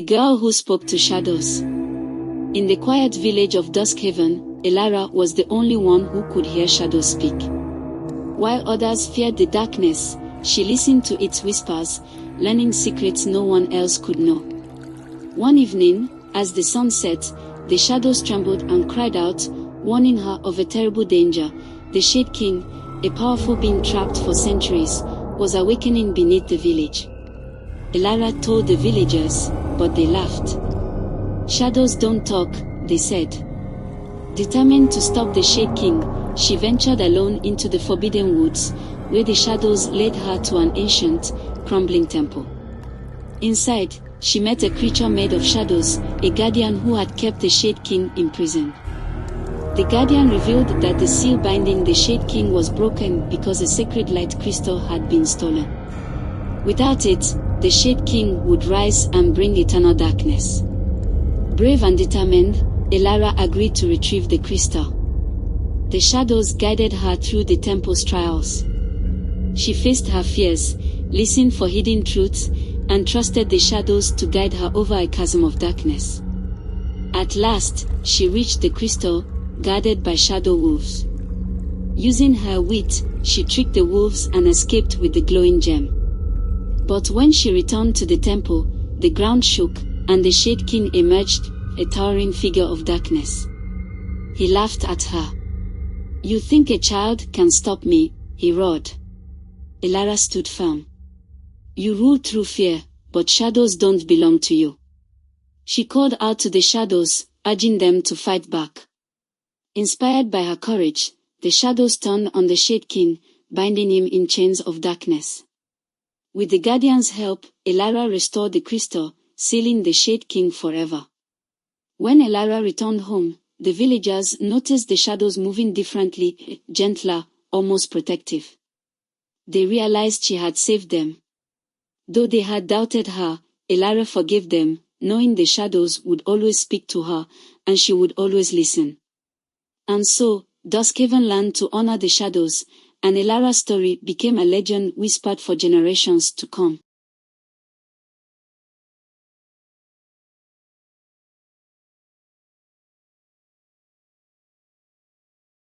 The girl who spoke to shadows. In the quiet village of Duskhaven, Elara was the only one who could hear shadows speak. While others feared the darkness, she listened to its whispers, learning secrets no one else could know. One evening, as the sun set, the shadows trembled and cried out, warning her of a terrible danger. The Shade King, a powerful being trapped for centuries, was awakening beneath the village. Elara told the villagers, but they laughed. "Shadows don't talk," they said. Determined to stop the Shade King, she ventured alone into the Forbidden Woods, where the shadows led her to an ancient, crumbling temple. Inside, she met a creature made of shadows, a guardian who had kept the Shade King imprisoned. The guardian revealed that the seal binding the Shade King was broken because a sacred light crystal had been stolen. Without it, the Shade King would rise and bring eternal darkness. Brave and determined, Elara agreed to retrieve the crystal. The shadows guided her through the temple's trials. She faced her fears, listened for hidden truths, and trusted the shadows to guide her over a chasm of darkness. At last, she reached the crystal, guarded by shadow wolves. Using her wit, she tricked the wolves and escaped with the glowing gem. But when she returned to the temple, the ground shook, and the Shade King emerged, a towering figure of darkness. He laughed at her. "You think a child can stop me?" he roared. Elara stood firm. "You rule through fear, but shadows don't belong to you." She called out to the shadows, urging them to fight back. Inspired by her courage, the shadows turned on the Shade King, binding him in chains of darkness. With the Guardian's help, Elara restored the crystal, sealing the Shade King forever. When Elara returned home, the villagers noticed the shadows moving differently, gentler, almost protective. They realized she had saved them. Though they had doubted her, Elara forgave them, knowing the shadows would always speak to her, and she would always listen. And so, Duskhaven learned to honor the shadows, and Elara's story became a legend whispered for generations to come.